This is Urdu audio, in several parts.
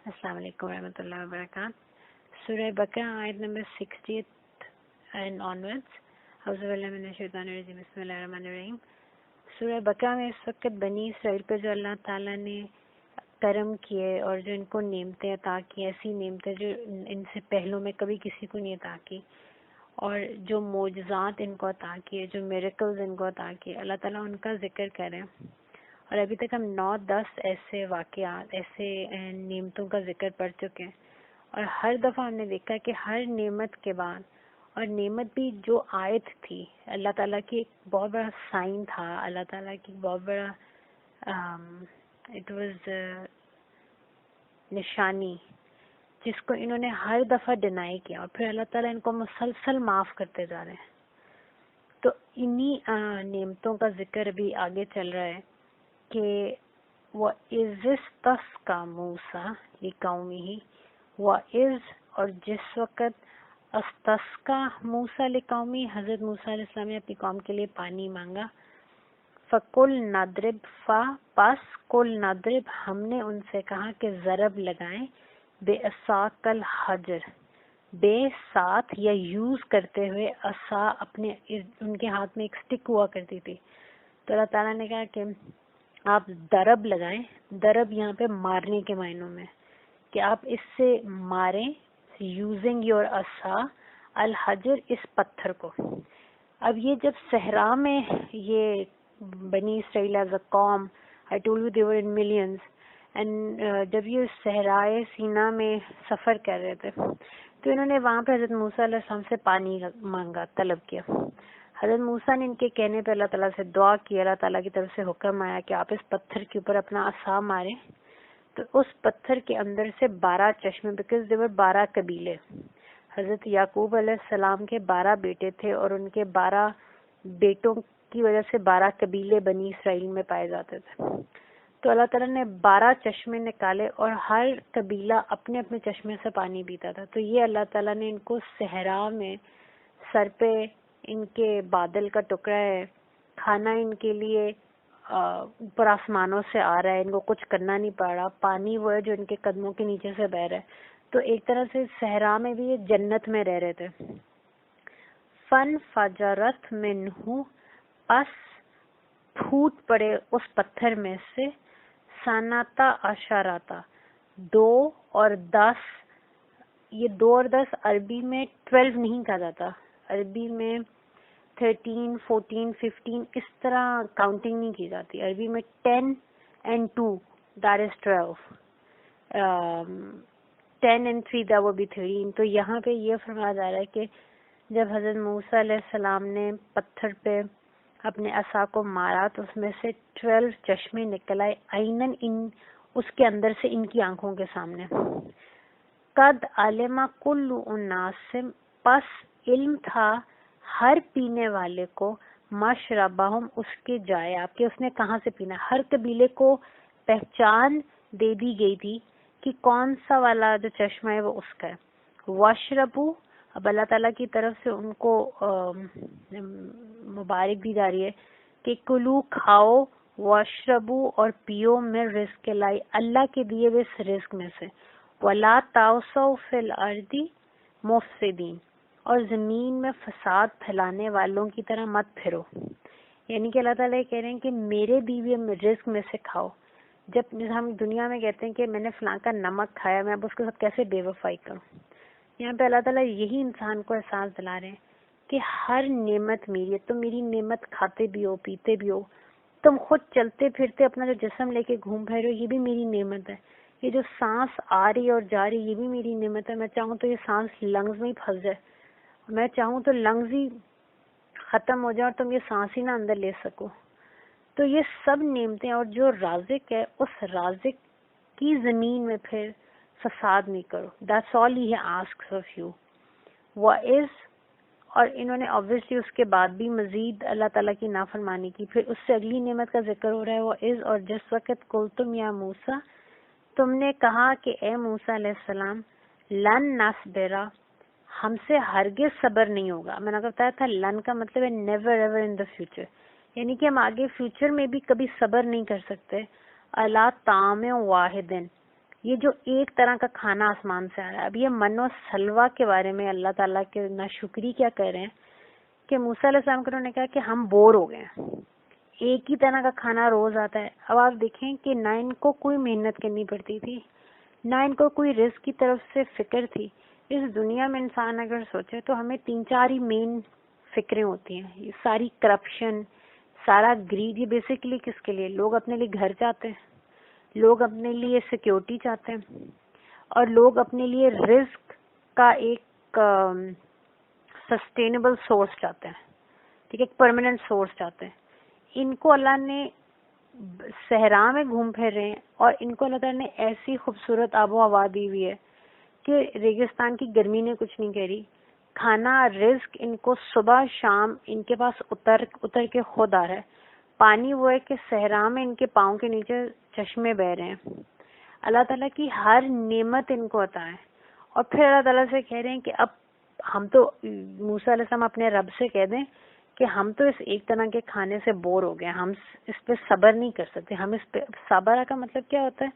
السلام علیکم ورحمۃ اللہ وبرکاتہ۔ سورہ بقرہ آیت نمبر 60 اینڈ آنورڈس۔ اعوذ باللہ من الشیطان الرجیم، بسم اللہ الرحمن الرحیم۔ سورہ بقرہ میں اس وقت بنی اسرائیل پر جو اللہ تعالیٰ نے کرم کیے اور جو ان کو نعمتیں عطا کی، ایسی نعمتیں جو ان سے پہلوں میں کبھی کسی کو نہیں عطا کی، اور جو معجزات ان کو عطا کیے، جو میریکلز ان کو عطا کیے، اللہ تعالیٰ ان کا ذکر کریں۔ اور ابھی تک ہم 9-10 ایسے واقعات، ایسے نعمتوں کا ذکر پڑھ چکے ہیں، اور ہر دفعہ ہم نے دیکھا کہ ہر نعمت کے بعد، اور نعمت بھی جو آیت تھی، اللہ تعالیٰ کی ایک بہت بڑا سائن تھا، اللہ تعالیٰ کی بہت بڑا اٹ واز نشانی، جس کو انہوں نے ہر دفعہ ڈینائی کیا، اور پھر اللہ تعالیٰ ان کو مسلسل معاف کرتے جا رہے ہیں۔ تو انہی نعمتوں کا ذکر ابھی آگے چل رہا ہے کہ وَإِذِ اسْتَسْقَىٰ مُوسَىٰ لِقَوْمِهِ وَإِذ، اور جس وقت استسقا موسیٰ لقومی، حضرت موسیٰ علیہ السلام نے اپنی قوم کے لیے پانی مانگا، فَقُلْ نَضْرِبْ، پس قُلْ نَضْرِبْ، ہم نے ان سے کہا کہ ضرب لگائیں، بِعِصَاكَ الْحَجَرَ، بے ساتھ یا یوز کرتے ہوئے عصا، اپنے ان کے ہاتھ میں ایک سٹک ہوا کرتی تھی، تو اللہ تعالیٰ نے کہا کہ آپ ضرب لگائیں۔ ضرب یہاں پہ مارنے کے معنوں میں، کہ آپ اس سے ماریں، یوزنگ یور عصا، الحجر، اس پتھر کو۔ اب یہ جب صحرا میں یہ بنی اسرائیل ایز اے قوم، I told you they were in millions، and جب یہ صحرائے سینا میں سفر کر رہے تھے تو انہوں نے وہاں پہ حضرت موسیٰ علیہ السلام سے پانی مانگا، طلب کیا۔ حضرت موسیٰ نے ان کے کہنے پہ اللہ تعالیٰ سے دعا کی، اللہ تعالیٰ کی طرف سے حکم آیا کہ آپ اس پتھر کے اوپر اپنا عصا ماریں، تو اس پتھر کے اندر سے 12 چشمے، بیکاز دیور 12 قبیلے، حضرت یعقوب علیہ السلام کے 12 بیٹے تھے، اور ان کے 12 بیٹوں کی وجہ سے 12 قبیلے بنی اسرائیل میں پائے جاتے تھے۔ تو اللہ تعالیٰ نے 12 چشمے نکالے، اور ہر قبیلہ اپنے اپنے چشمے سے پانی پیتا تھا۔ تو یہ اللہ تعالیٰ نے ان کو صحرا میں، سر پہ ان کے بادل کا ٹکڑا ہے، کھانا ان کے لیے اوپر آسمانوں سے آ رہا ہے، ان کو کچھ کرنا نہیں پڑ رہا، پانی وہ ہے جو ان کے قدموں کے نیچے سے بہہ رہا ہے۔ تو ایک طرح سے صحرا میں بھی یہ جنت میں رہ رہے تھے۔ فن فجرت منہ، پس پھوٹ پڑے اس پتھر میں سے، سنتا عشرتا، 2 اور 10، یہ 2 اور 10 عربی میں 12 نہیں کہا جاتا، عربی میں 13، 14، 15 اس طرح کاؤنٹنگ نہیں کی جاتی، عربی میں 10 and 2 that is 12، 10 and 3 that would be 13۔ تو یہاں پہ یہ فرمایا جا رہا ہے کہ جب حضرت موسیٰ علیہ السلام نے پتھر پہ اپنے عصا کو مارا تو اس میں سے 12 چشمے نکل آئے، عیناً اس کے اندر سے ان کی آنکھوں کے سامنے۔ قد علم کل اناس، پس علم تھا ہر پینے والے کو، مشربہم، اس کے جائے آپ کے، اس نے کہاں سے پینا، ہر قبیلے کو پہچان دے دی گئی تھی کہ کون سا والا جو چشمہ ہے وہ اس کا ہے۔ واشربو، اب اللہ تعالیٰ کی طرف سے ان کو مبارک دی جا رہی ہے کہ کلو، کھاؤ، واشربو، اور پیو، میں رزق لائی، اللہ کے دیے ہوئے اس رزق میں سے، ولا تعصوا فی الارض مفسدین، اور زمین میں فساد پھیلانے والوں کی طرح مت پھرو۔ یعنی کہ اللہ تعالیٰ یہ کہہ رہے ہیں کہ میرے دیے ہوئے رزق میں سے کھاؤ۔ جب ہم دنیا میں کہتے ہیں کہ میں نے فلاں کا نمک کھایا، میں اب اس کے ساتھ کیسے بے وفائی کروں، یہاں پہ اللہ تعالیٰ یہی انسان کو احساس دلا رہے ہیں کہ ہر نعمت میری ہے، تم میری نعمت کھاتے بھی ہو، پیتے بھی ہو، تم خود چلتے پھرتے اپنا جو جسم لے کے گھوم پھر رہے ہو، یہ بھی میری نعمت ہے، یہ جو سانس آ رہی اور جا رہی یہ بھی میری نعمت ہے۔ میں چاہوں تو یہ سانس لنگز میں ہی پھنس جائے، میں چاہوں تو لنگز ہی ختم ہو جائے اور تم یہ سانس ہی نہ اندر لے سکو۔ تو یہ سب نعمتیں، اور جو رازق ہے اس رازق کی زمین میں پھر فساد نہیں کرو۔ That's all he asks of you۔ وَإِذْ، اور انہوں نے obviously اس کے بعد بھی مزید اللہ تعالیٰ کی نافرمانی کی، پھر اس سے اگلی نعمت کا ذکر ہو رہا ہے۔ وَإِذْ، اور جس وقت قُلْتُمْ یا موسیٰ، تم نے کہا کہ اے موسیٰ علیہ السلام، لن نصبر، ہم سے ہرگز صبر نہیں ہوگا۔ میں نے بتایا تھا لن کا مطلب ہے never ever in the future, یعنی کہ ہم آگے فیوچر میں بھی کبھی صبر نہیں کر سکتے۔ علی طعام واحد، یہ جو ایک طرح کا کھانا آسمان سے آ رہا ہے. اب یہ من و سلوا کے بارے میں اللہ تعالیٰ کے ناشکری کیا کر رہے ہیں کہ موسیٰ علیہ السلام کو انہوں نے کہا کہ ہم بور ہو گئے ہیں, ایک ہی طرح کا کھانا روز آتا ہے. اب آپ دیکھیں کہ نہ ان کو کوئی محنت کرنی پڑتی تھی, نہ ان کو کوئی رزق کی طرف سے فکر تھی. اس دنیا میں انسان اگر سوچے تو ہمیں 3-4 ہی مین فکریں ہوتی ہیں. یہ ساری کرپشن, سارا گریڈ, یہ بیسیکلی کس کے لیے؟ لوگ اپنے لیے گھر چاہتے ہیں, لوگ اپنے لیے سیکیورٹی چاہتے ہیں, اور لوگ اپنے لیے رزق کا ایک سسٹینیبل سورس چاہتے ہیں, ٹھیک ہے, ایک پرماننٹ سورس چاہتے ہیں. ان کو اللہ نے صحرا میں گھوم پھر رہے ہیں, اور ان کو اللہ تعالیٰ نے ایسی خوبصورت آب و ہوا دی ہوئی ہے کہ ریگستان کی گرمی نے کچھ نہیں کہہ رہی. کھانا, رزق ان کو صبح شام ان کے پاس اتر کے خود آ رہا ہے. پانی وہ ہے کہ صحرا میں ان کے پاؤں کے نیچے چشمے بہ رہے ہیں. اللہ تعالیٰ کی ہر نعمت ان کو عطا ہے. اور پھر اللہ تعالیٰ سے کہہ رہے ہیں کہ اب ہم تو, موسیٰ علیہ السلام اپنے رب سے کہہ دیں کہ ہم تو اس ایک طرح کے کھانے سے بور ہو گئے, ہم اس پہ صبر نہیں کر سکتے. ہم اس پہ صبر کا مطلب کیا ہوتا ہے؟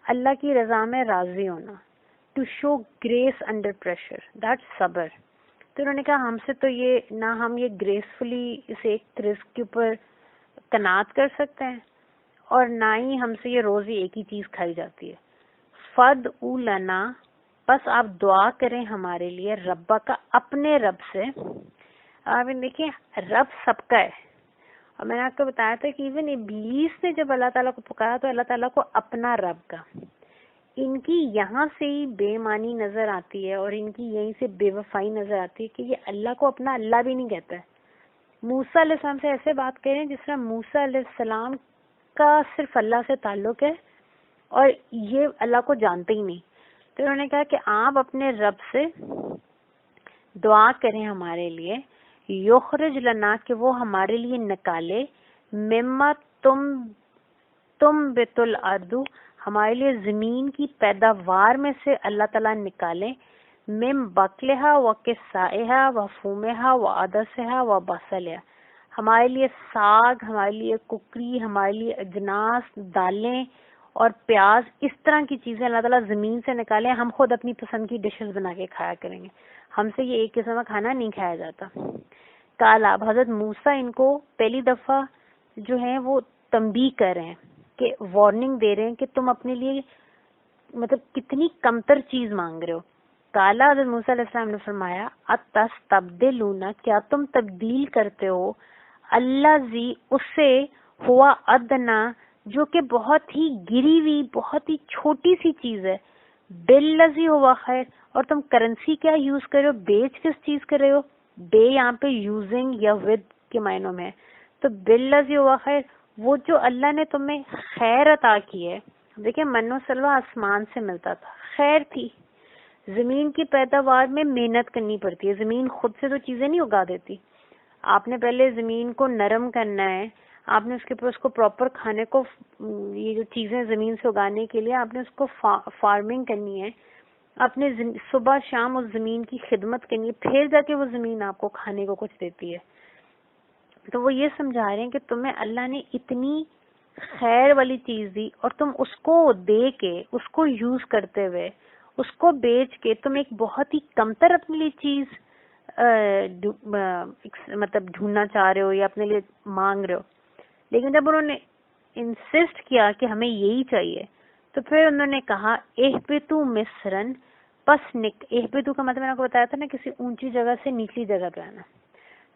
اللہ کی رضا میں راضی ہونا, to show grace under pressure, that صبر. تو انہوں نے کہا ہم سے تو یہ, نہ ہم یہ گریسفلی اس ایک رزق کے اوپر قناعت کر سکتے ہیں, اور نہ ہی ہم سے یہ روز ہی ایک ہی چیز کھائی جاتی ہے. فد او لنا, بس آپ دعا کریں ہمارے لیے, ربا کا, اپنے رب سے. آپ دیکھیں رب سب کا ہے, اور میں نے آپ کو بتایا تھا کہ ایون ابلیس نے جب اللہ تعالیٰ کو پکارا تو اللہ تعالیٰ کو اپنا رب کا. ان کی یہاں سے ہی بے معنی نظر آتی ہے, اور ان کی یہیں سے بے وفائی نظر آتی ہے کہ یہ اللہ کو اپنا اللہ بھی نہیں کہتا ہے. موسیٰ علیہ السلام سے ایسے بات کریں جس طرح موسیٰ علیہ السلام کا صرف اللہ سے تعلق ہے اور یہ اللہ کو جانتے ہی نہیں. تو انہوں نے کہا کہ آپ اپنے رب سے دعا کریں ہمارے لیے, یخرج لنا, کہ وہ ہمارے لیے نکالے, مما تم بت الارض, ہمارے لیے زمین کی پیداوار میں سے اللہ تعالیٰ نکالے, مم بکلہا و قصائہا و فومہا و عدسہا و بصلہا, ہمارے لیے ساگ, ہمارے لیے ککری, ہمارے لیے اجناس, دالیں اور پیاز, اس طرح کی چیزیں اللہ تعالیٰ زمین سے نکالے. ہم خود اپنی پسند کی ڈشز بنا کے کھایا کریں گے, ہم سے یہ ایک قسم کا کھانا نہیں کھایا جاتا. کالا, حضرت موسیٰ ان کو پہلی دفعہ جو ہے وہ تنبیہ کر رہے ہیں, کہ وارننگ دے رہے ہیں کہ تم اپنے لیے مطلب کتنی کمتر چیز مانگ رہے ہو. کالا, حضرت موسیٰ علیہ السلام نے فرمایا, اتستبدلون, کیا تم تبدیل کرتے ہو, الذی, اس سے, ہوا ادنا, جو کہ بہت ہی گری ہوئی, بہت ہی چھوٹی سی چیز ہے, بالذی ہوا خیر, اور تم کرنسی کیا یوز کر رہے ہو, بیچ کس چیز کر رہے ہو, بے یہاں پہ یوزنگ یا ود کے معنوں میں, تو بالذی ہوا خیر, وہ جو اللہ نے تمہیں خیر عطا کی ہے. دیکھیں من و سلوا آسمان سے ملتا تھا, خیر تھی. زمین کی پیداوار میں محنت کرنی پڑتی ہے, زمین خود سے تو چیزیں نہیں اگا دیتی. آپ نے پہلے زمین کو نرم کرنا ہے, آپ نے اس کے اوپر اس کو پراپر کھانے کو, یہ جو چیزیں زمین سے اگانے کے لیے آپ نے اس کو فارمنگ کرنی ہے, آپ نے صبح شام اس زمین کی خدمت کرنی ہے, پھر جا کے وہ زمین آپ کو کھانے کو کچھ دیتی ہے. تو وہ یہ سمجھا رہے ہیں کہ تمہیں اللہ نے اتنی خیر والی چیز دی, اور تم اس کو دے کے, اس کو یوز کرتے ہوئے, اس کو بیچ کے تم ایک بہت ہی کمتر اپنے لیے چیز مطلب ڈھونڈنا چاہ رہے ہو یا اپنے لیے مانگ رہے ہو. لیکن جب انہوں نے انسسٹ کیا کہ ہمیں یہی چاہیے, تو پھر انہوں نے کہا اہبطوا مصرن, پس اہبطوا کا مطلب میں نے آپ کو بتایا تھا نا, کسی اونچی جگہ سے نچلی جگہ پہ آنا.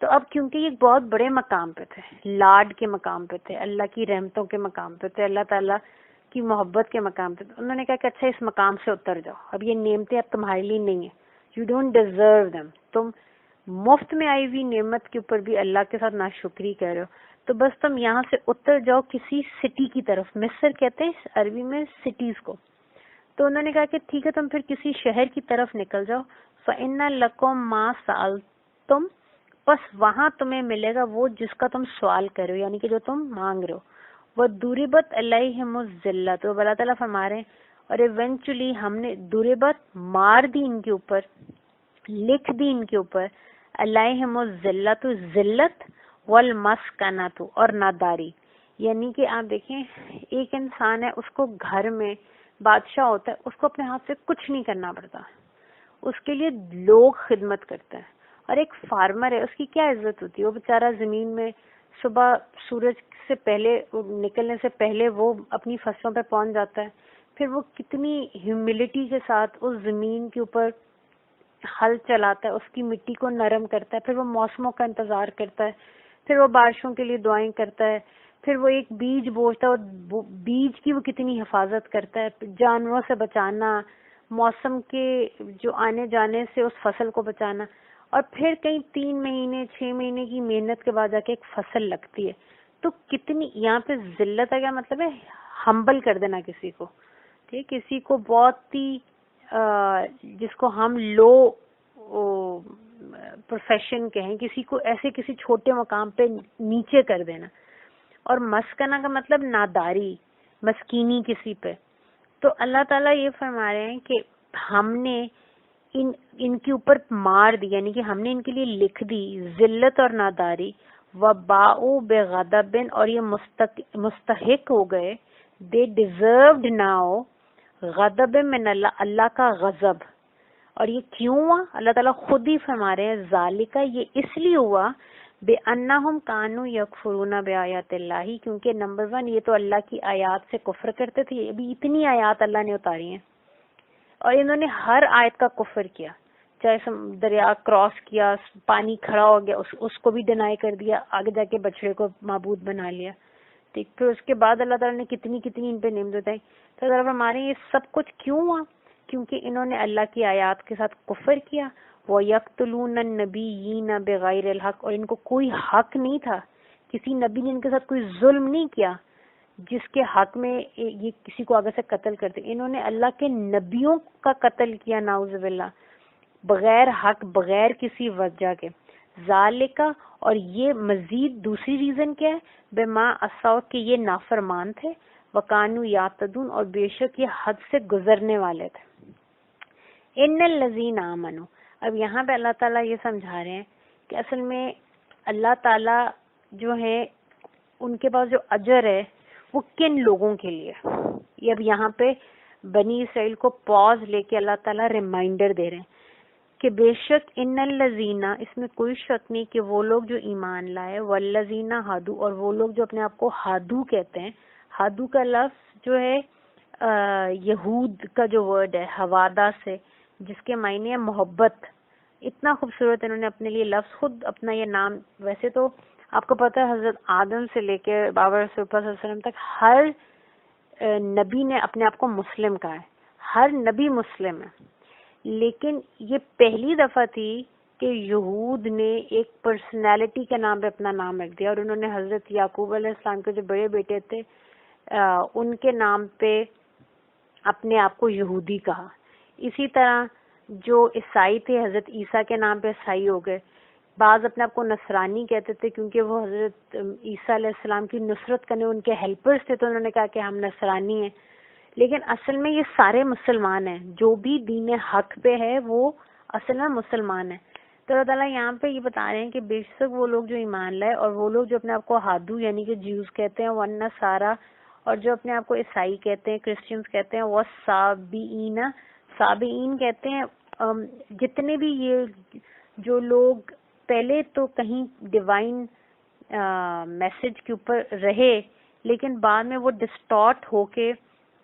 تو اب کیونکہ یہ بہت بڑے مقام پہ تھے, لاڈ کے مقام پہ تھے, اللہ کی رحمتوں کے مقام پہ تھے, اللہ تعالیٰ کی محبت کے مقام پہ تھے, انہوں نے کہا کہ اچھا اس مقام سے اتر جاؤ, اب یہ نعمتیں اب تمہارے لیے نہیں ہیں, یو ڈونٹ ڈیزرو دیم, تم مفت میں آئی ہوئی نعمت کے اوپر بھی اللہ کے ساتھ ناشکری کر رہے ہو, تو بس تم یہاں سے اتر جاؤ کسی سٹی کی طرف. مصر کہتے ہیں عربی میں سٹیز کو. تو انہوں نے کہا کہ ٹھیک ہے تم پھر کسی شہر کی طرف نکل جاؤ. فَإِنَّ لَكُمْ مَا سَأَلْتُمْ, بس وہاں تمہیں ملے گا وہ جس کا تم سوال کر رہے ہو, یعنی کہ جو تم مانگ رہے ہو. وَضُرِبَتْ عَلَيْهِمُ الذِّلَّةُ, تو اللہ تعالیٰ فرما رہے ہیں, اور ایونچولی ہم نے ضربت, مار دی ان کے اوپر, لکھ دی ان کے اوپر, علیہم الذلۃ, ذلت, والمسکنۃ, اور ناداری. یعنی کہ آپ دیکھیں ایک انسان ہے, اس کو گھر میں بادشاہ ہوتا ہے اس کو اپنے ہاتھ سے کچھ نہیں کرنا پڑتا، اس کے لیے لوگ خدمت کرتے ہیں. اور ایک فارمر ہے، اس کی کیا عزت ہوتی ہے؟ وہ بیچارہ زمین میں صبح سورج سے پہلے نکلنے سے پہلے وہ اپنی فصلوں پہ پہنچ جاتا ہے، پھر وہ کتنی ہیوملٹی کے ساتھ اس زمین کے اوپر ہل چلاتا ہے، اس کی مٹی کو نرم کرتا ہے، پھر وہ موسموں کا انتظار کرتا ہے، پھر وہ بارشوں کے لیے دعائیں کرتا ہے، پھر وہ ایک بیج بوتا ہے اور بیج کی وہ کتنی حفاظت کرتا ہے، جانوروں سے بچانا، موسم کے جو آنے جانے سے اس فصل کو بچانا، اور پھر کئی 3 مہینے 6 مہینے کی محنت کے بعد جا کے ایک فصل لگتی ہے. تو کتنی یہاں پہ ذلت ہے، کیا مطلب ہے؟ ہمبل کر دینا کسی کو، ٹھیک، کسی کو بہت ہی جس کو ہم لو پروفیشن کہیں، کسی کو ایسے کسی چھوٹے مقام پہ نیچے کر دینا. اور مسکنہ کا مطلب ناداری، مسکینی کسی پہ. تو اللہ تعالیٰ یہ فرما رہے ہیں کہ ہم نے ان کے اوپر مار دی، یعنی کہ ہم نے ان کے لیے لکھ دی ذلت اور ناداری. وباؤ بغضب، اور یہ مستحق ہو گئے، دے ڈیزروڈ ناؤ غضب من اللہ، اللہ کا غضب. اور یہ کیوں ہوا؟ اللہ تعالیٰ خود ہی فرما رہے ہیں ذالکہ، یہ اس لیے ہوا بے انہم کانوا یکفرون بآیات اللہ، کیونکہ نمبر 1 یہ تو اللہ کی آیات سے کفر کرتے تھے. ابھی اتنی آیات اللہ نے اتاری ہیں اور انہوں نے ہر آیت کا کفر کیا، چاہے دریا کراس کیا، پانی کھڑا ہو گیا اس کو بھی ڈینائی کر دیا، آگے جا کے بچڑے کو معبود بنا لیا. ٹھیک، پھر اس کے بعد اللہ تعالیٰ نے کتنی ان پہ نعمت بتائی. تو اللہ تعالیٰ ہمارے یہ سب کچھ کیوں ہوا؟ کیونکہ انہوں نے اللہ کی آیات کے ساتھ کفر کیا. وَيَقْتُلُونَ النَّبِيِّينَ بِغَيْرِ الْحَقِّ، اور ان کو کوئی حق نہیں تھا، کسی نبی نے ان کے ساتھ کوئی ظلم نہیں کیا جس کے حق میں یہ کسی کو آگے سے قتل کرتے. انہوں نے اللہ کے نبیوں کا قتل کیا، نعوذ باللہ، بغیر حق، بغیر کسی وجہ کے. ذالکہ، اور یہ مزید دوسری ریزن کیا ہے؟ بما عصوا، کہ یہ نافرمان تھے، وکانوا یعتدون، اور بے شک یہ حد سے گزرنے والے تھے. ان الذین آمنوا، اب یہاں پہ اللہ تعالیٰ یہ سمجھا رہے ہیں کہ اصل میں اللہ تعالیٰ جو ہے ان کے پاس جو اجر ہے وہ کن لوگوں کے لیے. یہ اب یہاں پہ بنی اسرائیل کو پاز لے کے اللہ تعالیٰ ریمائنڈر دے رہے ہیں کہ بے شک ان الذین، اس میں کوئی شک نہیں کہ وہ لوگ جو ایمان لائے، والذین ہادو، اور وہ لوگ جو اپنے آپ کو ہادو کہتے ہیں. ہادو کا لفظ جو ہے یہود کا جو ورڈ ہے حوادہ سے، جس کے معنی ہے محبت. اتنا خوبصورت انہوں نے اپنے لیے لفظ، خود اپنا یہ نام. ویسے تو آپ کو پتہ ہے حضرت آدم سے لے کے بابا رسول اللہ صلی اللہ علیہ وسلم تک ہر نبی نے اپنے آپ کو مسلم کہا ہے، ہر نبی مسلم ہے. لیکن یہ پہلی دفعہ تھی کہ یہود نے ایک پرسنالٹی کے نام پہ اپنا نام رکھ دیا، اور انہوں نے حضرت یعقوب علیہ السلام کے جو بڑے بیٹے تھے ان کے نام پہ اپنے آپ کو یہودی کہا. اسی طرح جو عیسائی تھے حضرت عیسیٰ کے نام پہ عیسائی ہو گئے. بعض اپنے آپ کو نصرانی کہتے تھے کیونکہ وہ حضرت عیسیٰ علیہ السلام کی نصرت کرنے ان کے ہیلپرز تھے، تو انہوں نے کہا کہ ہم نصرانی ہیں. لیکن اصل میں یہ سارے مسلمان ہیں، جو بھی دین حق پہ ہے وہ اصل میں مسلمان ہیں. تو اللہ تعالیٰ یہاں پہ یہ بتا رہے ہیں کہ بے شک وہ لوگ جو ایمان لائے، اور وہ لوگ جو اپنے آپ کو ہادو یعنی کہ جیوز کہتے ہیں، والنصارہ، اور جو اپنے آپ کو عیسائی کہتے ہیں، کرسچنز کہتے ہیں، وہ سابئین کہتے ہیں. جتنے بھی یہ جو لوگ پہلے تو کہیں ڈیوائن میسج کے اوپر رہے، لیکن بعد میں وہ ڈسٹارٹ ہو کے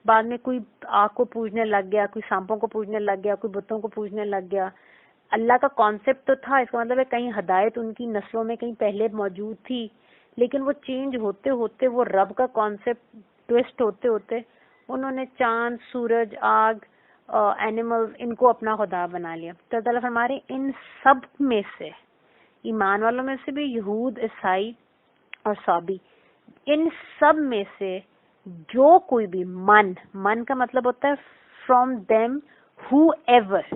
بعد میں کوئی آگ کو پوجنے لگ گیا، کوئی سانپوں کو پوجنے لگ گیا، کوئی بتوں کو پوجنے لگ گیا. اللہ کا کانسیپٹ تو تھا، اس کا مطلب ہے کہیں ہدایت ان کی نسلوں میں کہیں پہلے موجود تھی، لیکن وہ چینج ہوتے ہوتے وہ رب کا کانسیپٹ ٹویسٹ ہوتے ہوتے انہوں نے چاند، سورج، آگ، اینیملز، ان کو اپنا خدا بنا لیا. تو اللہ فرما رہے ان سب میں سے، ایمان والوں میں سے بھی، یہود، عیسائی اور صابی، ان سب میں سے جو کوئی بھی من کا مطلب ہوتا ہے فرام دیم ہو ایور،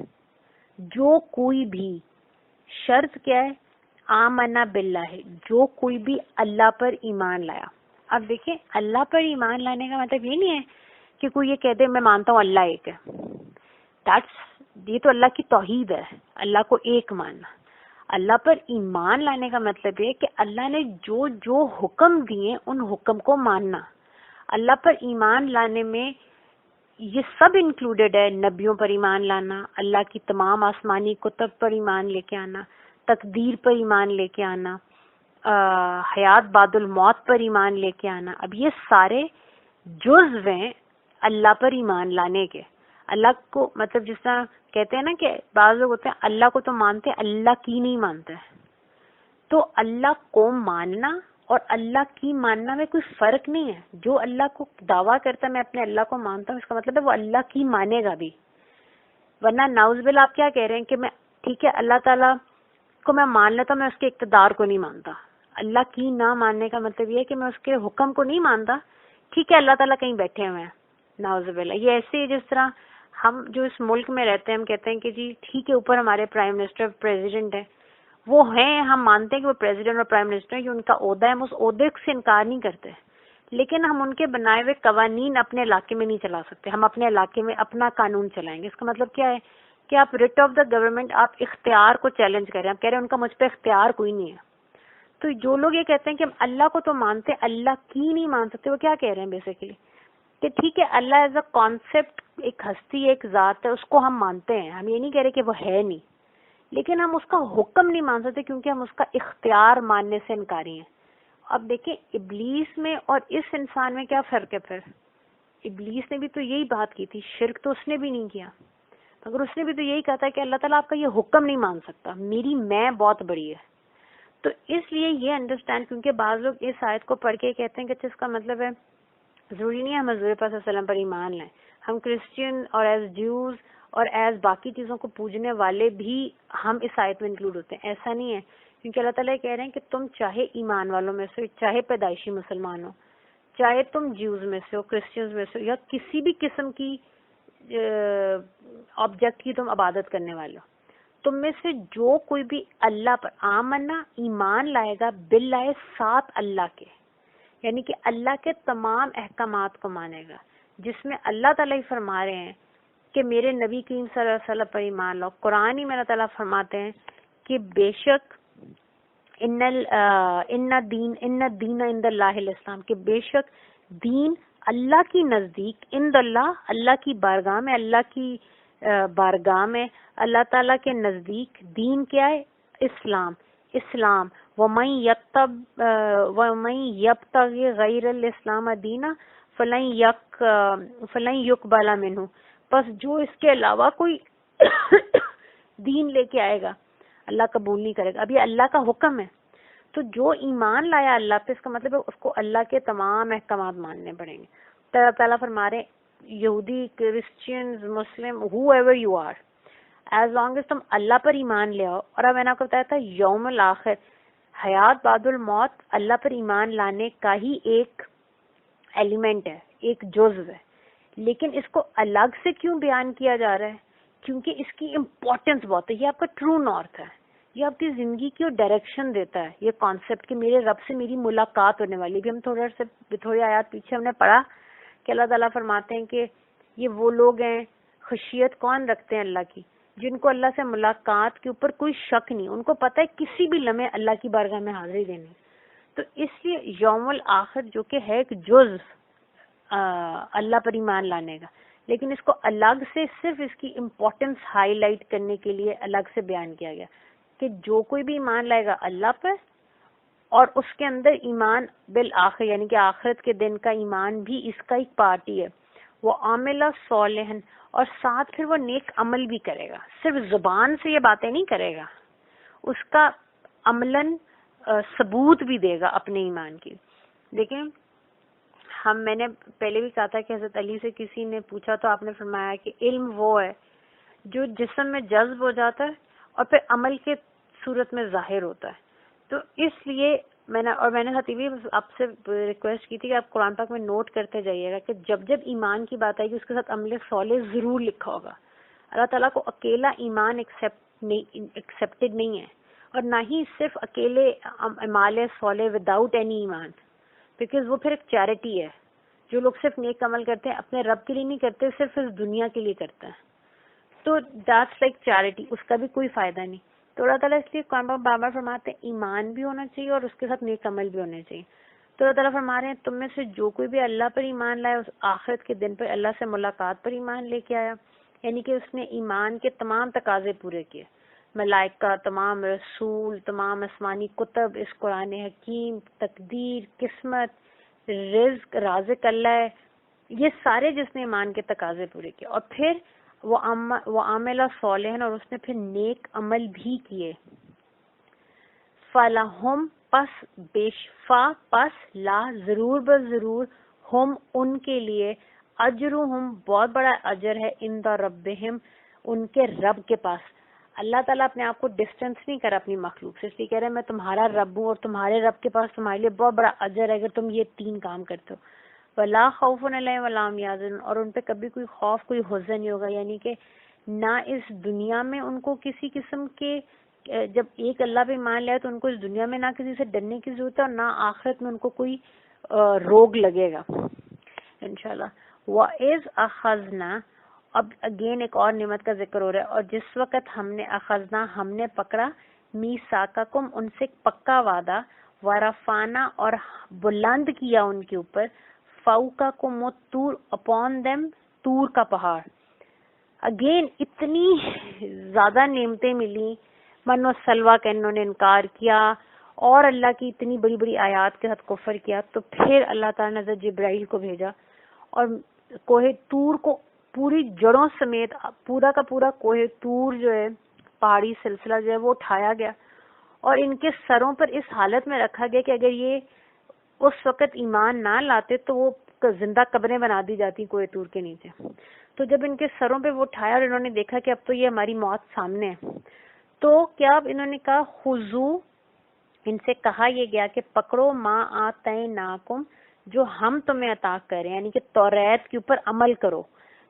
جو کوئی بھی. شرط کیا ہے؟ آمنا باللہ، جو کوئی بھی اللہ پر ایمان لایا. اب دیکھیں اللہ پر ایمان لانے کا مطلب یہ نہیں ہے کہ کوئی یہ کہہ دے میں مانتا ہوں اللہ ایک ہے. یہ تو اللہ کی توحید ہے، اللہ کو ایک ماننا. اللہ پر ایمان لانے کا مطلب یہ کہ اللہ نے جو جو حکم دیے ان حکم کو ماننا. اللہ پر ایمان لانے میں یہ سب انکلوڈیڈ ہے، نبیوں پر ایمان لانا، اللہ کی تمام آسمانی کتب پر ایمان لے کے آنا، تقدیر پر ایمان لے کے آنا، حیات بعد الموت پر ایمان لے کے آنا. اب یہ سارے جزو ہیں اللہ پر ایمان لانے کے. اللہ کو مطلب جس طرح کہتے ہیں نا کہ بعض لوگ ہوتے ہیں اللہ کو تو مانتے ہیں اللہ کی نہیں مانتے. تو اللہ کو ماننا اور اللہ کی ماننا میں کوئی فرق نہیں ہے. جو اللہ کو دعویٰ کرتا ہے میں اپنے اللہ کو مانتا ہوں، اس کا مطلب ہے وہ اللہ کی مانے گا بھی. ورنہ نعوذ باللہ آپ کیا کہہ رہے ہیں کہ میں ٹھیک ہے اللہ تعالیٰ کو میں مان لیتا ہوں، میں اس کے اقتدار کو نہیں مانتا. اللہ کی نہ ماننے کا مطلب یہ ہے کہ میں اس کے حکم کو نہیں مانتا. ٹھیک ہے اللہ تعالیٰ کہیں بیٹھے ہوئے ہیں، نعوذ باللہ. یہ ایسے ہی جس طرح ہم جو اس ملک میں رہتے ہیں ہم کہتے ہیں کہ جی ٹھیک ہے اوپر ہمارے پرائم منسٹر پریزیڈنٹ ہیں، وہ ہیں، ہم مانتے ہیں کہ وہ پریزیڈنٹ اور پرائم منسٹر ہیں، یہ ان کا عہدہ ہے، ہم اس عہدے سے انکار نہیں کرتے، لیکن ہم ان کے بنائے ہوئے قوانین اپنے علاقے میں نہیں چلا سکتے. ہم اپنے علاقے میں اپنا قانون چلائیں گے. اس کا مطلب کیا ہے کہ آپ ریٹ آف دا گورنمنٹ، آپ اختیار کو چیلنج کر رہے ہیں. آپ کہہ رہے ہیں ان کا مجھ پہ اختیار کوئی نہیں ہے. تو جو لوگ یہ کہتے ہیں کہ ہم اللہ کو تو مانتے ہیں اللہ کی نہیں مان سکتے، وہ کیا کہہ رہے ہیں بیسیکلی کہ ٹھیک ہے اللہ ایز اے کانسیپٹ ایک ہستی ایک ذات ہے، اس کو ہم مانتے ہیں، ہم یہ نہیں کہہ رہے کہ وہ ہے نہیں، لیکن ہم اس کا حکم نہیں مان سکتے کیونکہ ہم اس کا اختیار ماننے سے انکاری ہیں. اب دیکھیں ابلیس میں اور اس انسان میں کیا فرق ہے پھر. ابلیس نے بھی تو یہی بات کی تھی، شرک تو اس نے بھی نہیں کیا، مگر اس نے بھی تو یہی کہا تھا کہ اللہ تعالیٰ آپ کا یہ حکم نہیں مان سکتا، میری میں بہت بڑی ہے. تو اس لیے یہ انڈرسٹینڈ، کیونکہ بعض لوگ اس آیت کو پڑھ کے کہتے ہیں کہ اس کا مطلب ہے ضروری نہیں ہے ہم حضور پاک صلی اللہ علیہ وسلم پر ایمان لائیں، ہم کرسچین اور ایز جیوز اور ایز باقی چیزوں کو پوجنے والے بھی ہم اس آیت میں انکلوڈ ہوتے ہیں. ایسا نہیں ہے، کیونکہ اللہ تعالیٰ کہہ رہے ہیں کہ تم چاہے ایمان والوں میں سے، چاہے پیدائشی مسلمان ہو، چاہے تم جیوز میں سے ہو، کرسچنز میں سے ہو، یا کسی بھی قسم کی آبجیکٹ کی تم عبادت کرنے والے ہو، تم میں سے جو کوئی بھی اللہ پر آمنا ایمان لائے گا باللہ ساتھ اللہ کے، یعنی کہ اللہ کے تمام احکامات کو مانے گا، جس میں اللہ تعالیٰ ہی فرما رہے ہیں کہ میرے نبی کریم صلی اللہ علیہ وسلم پر ایمان لاؤ. قرآن ہی میں اللہ تعالیٰ فرماتے ہیں کہ بے شک ان دین عند اللہ الاسلام، کہ بے شک دین اللہ کی نزدیک، عند اللہ اللہ کی بارگاہ میں، اللہ کی بارگاہ میں اللہ تعالیٰ کے نزدیک دین کیا ہے؟ اسلام. اسلام وَمَن يَبْتَغِ غَيْرَ الْإِسْلَامَ دِينًا فَلَن يُقْبَلَ مِنْهُ، بس جو اس کے علاوہ کوئی دین لے کے آئے گا اللہ قبول نہیں کرے گا. اب یہ اللہ کا حکم ہے، تو جو ایمان لایا اللہ پہ، اس کا مطلب ہے اس کو اللہ کے تمام احکامات ماننے پڑیں گے. تو اللہ تعالیٰ فرما رہے یہودی، کرسچینز، مسلم، whoever you are, as long as تم اللہ پر ایمان لے آؤ. اور اب میں نے آپ کو بتایا تھا یوم الآخر، حیات بعد الموت اللہ پر ایمان لانے کا ہی ایک ایلیمنٹ ہے، ایک جزو ہے. لیکن اس کو الگ سے کیوں بیان کیا جا رہا ہے؟ کیونکہ اس کی امپورٹنس بہت ہے. یہ آپ کا ٹرو نارتھ ہے، یہ آپ کی زندگی کی ڈائریکشن دیتا ہے. یہ کانسیپٹ کہ میرے رب سے میری ملاقات ہونے والی. بھی ہم تھوڑی آیات پیچھے ہم نے پڑھا کہ اللہ تعالیٰ فرماتے ہیں کہ یہ وہ لوگ ہیں، خشیت کون رکھتے ہیں اللہ کی، جن کو اللہ سے ملاقات کے اوپر کوئی شک نہیں، ان کو پتہ ہے کسی بھی لمحے اللہ کی بارگاہ میں حاضری دینی. تو اس لیے یوم الآخر جو کہ ہے ایک جزو اللہ پر ایمان لانے کا، لیکن اس کو الگ سے صرف اس کی امپورٹنس ہائی لائٹ کرنے کے لیے الگ سے بیان کیا گیا کہ جو کوئی بھی ایمان لائے گا اللہ پر، اور اس کے اندر ایمان بالآخر یعنی کہ آخرت کے دن کا ایمان بھی اس کا ایک پارٹ ہی ہے. وہ عاملہ صالحن، اور ساتھ پھر وہ نیک عمل بھی کرے گا. صرف زبان سے یہ باتیں نہیں کرے گا، اس کا عملاً ثبوت بھی دے گا اپنے ایمان کی. لیکن میں نے پہلے بھی کہا تھا کہ حضرت علی سے کسی نے پوچھا تو آپ نے فرمایا کہ علم وہ ہے جو جسم میں جذب ہو جاتا ہے اور پھر عمل کے صورت میں ظاہر ہوتا ہے. تو اس لیے میں نے ساتھ بھی آپ سے ریکویسٹ کی تھی کہ آپ قرآن پاک میں نوٹ کرتے جائیے گا کہ جب جب ایمان کی بات آئے گی اس کے ساتھ عمل صالح ضرور لکھا ہوگا. اللہ تعالیٰ کو اکیلا ایمان ایکسیپٹڈ نہیں ہے، اور نہ ہی صرف اکیلے اعمال صالح وداؤٹ اینی ایمان، بیکاز وہ پھر ایک چیریٹی ہے. جو لوگ صرف نیک عمل کرتے ہیں اپنے رب کے لیے نہیں کرتے، صرف اس دنیا کے لیے کرتے ہیں، تو دیٹس لائک چیریٹی، اس کا بھی کوئی فائدہ نہیں. تو اللہ تعالیٰ اس لیے قرآن بار بار فرماتے ہیں ایمان بھی ہونا چاہیے اور اس کے ساتھ نیک عمل بھی ہونے چاہیے. تو اللہ تعالیٰ فرما رہے ہیں تم میں سے جو کوئی بھی اللہ پر ایمان لائے، اس آخرت کے دن پر اللہ سے ملاقات پر ایمان لے کے آیا، یعنی کہ اس نے ایمان کے تمام تقاضے پورے کیے، ملائکہ، تمام رسول، تمام آسمانی کتب، اس قرآن حکیم، تقدیر، قسمت، رزق، رازق اللہ ہے، یہ سارے جس نے ایمان کے تقاضے پورے کیے، اور پھر وہ عاملہ صالحن، اور اس نے پھر نیک عمل بھی کیے، فَلَهُمْ پس لا ضرور بضرور ہم ان کے لیے اجرہم بہت بڑا اجر ہے عند ربہم ان کے رب کے پاس. اللہ تعالیٰ اپنے آپ کو ڈسٹینس نہیں کرا اپنی مخلوق سے، اس لیے کہہ رہے ہیں میں تمہارا رب ہوں اور تمہارے رب کے پاس تمہارے لیے بہت بڑا اجر ہے اگر تم یہ 3 کام کرتے ہو. وَلَا خَوْفٌ عَلَيْهِمْ وَلَا هُمْ يَحْزَنُونَ، اور ان پہ کبھی کوئی خوف کوئی حزن نہیں ہوگا، یعنی کہ نہ اس دنیا میں ان کو کسی قسم کے، جب ایک اللہ پہ ایمان لے تو ان کو اس دنیا میں نہ کسی سے ڈرنے کی ضرورت ہے اور نہ آخرت میں ان کو کوئی روگ لگے گا انشاءاللہ. وَإِذْ أَخَذْنَا، اب اگین ایک اور نعمت کا ذکر ہو رہا ہے، اور جس وقت ہم نے اخذنا ہم نے پکڑا میثاقکم ان سے پکا وعدہ، ورفعنا اور بلند کیا ان کے اوپر، فوقکم الطور اپون دیم طور کا پہاڑ. اگین اتنی زیادہ نعمتیں ملی، من و سلوہ کا انہوں نے انکار کیا اور اللہ کی اتنی بڑی بڑی آیات کے ساتھ کفر کیا، تو پھر اللہ تعالیٰ نے حضرت جبرائیل کو بھیجا اور کوہ طور کو پوری جڑوں سمیت پورا کا پورا کوہ طور جو ہے پہاڑی سلسلہ جو ہے وہ اٹھایا گیا اور ان کے سروں پر اس حالت میں رکھا گیا کہ اگر یہ اس وقت ایمان نہ لاتے تو وہ زندہ قبریں بنا دی جاتی کوہ طور کے نیچے. تو جب ان کے سروں پہ وہ اٹھایا اور انہوں نے دیکھا کہ اب تو یہ ہماری موت سامنے ہے، تو کیا اب انہوں نے کہا خذو، ان سے کہا یہ گیا کہ پکڑو ما آتیناکم جو ہم تمہیں عطا کریں، یعنی کہ توریت کے اوپر عمل کرو،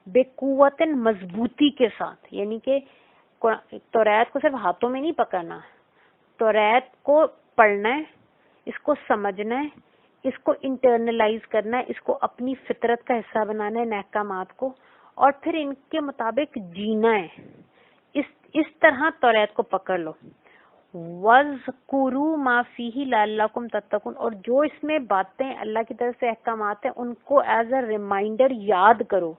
بے قوت مضبوطی کے ساتھ، یعنی کہ توریت کو صرف ہاتھوں میں نہیں پکڑنا، توریت کو پڑھنا ہے، اس کو سمجھنا ہے، اس کو انٹرنلائز کرنا ہے، اس کو اپنی فطرت کا حصہ بنانا ہے احکامات کو، اور پھر ان کے مطابق جینا ہے. اس طرح توریت کو پکڑ لو. وَاذْكُرُوا مَا فِيهِ لَعَلَّكُمْ تَتَّقُونَ، اور جو اس میں باتیں اللہ کی طرف سے احکامات ہیں ان کو ایز اے ریمائنڈر یاد کرو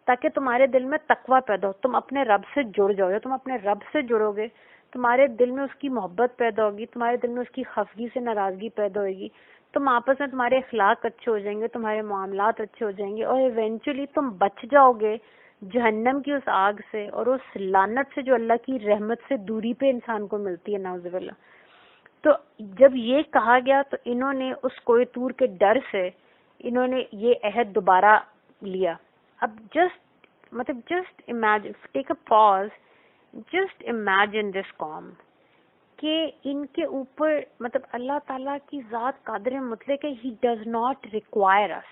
تاکہ تمہارے دل میں تقوی پیدا ہو، تم اپنے رب سے جڑ جاؤ. تم اپنے رب سے جڑو گے تمہارے دل میں اس کی محبت پیدا ہوگی، تمہارے دل میں اس کی خفگی سے ناراضگی پیدا ہوگی، تم آپس میں تمہارے اخلاق اچھے ہو جائیں گے، تمہارے معاملات اچھے ہو جائیں گے، اور ایونچولی تم بچ جاؤ گے جہنم کی اس آگ سے اور اس لعنت سے جو اللہ کی رحمت سے دوری پہ انسان کو ملتی ہے، نعوذ باللہ. تو جب یہ کہا گیا تو انہوں نے اس کوہ طور کے ڈر سے انہوں نے یہ عہد دوبارہ لیا. اب just imagine, take a pause, just imagine this قوم کہ ان کے اوپر اللہ تعالیٰ کی ذات قادر مطلق ہے. ہی ڈز ناٹ ریکوائر اس،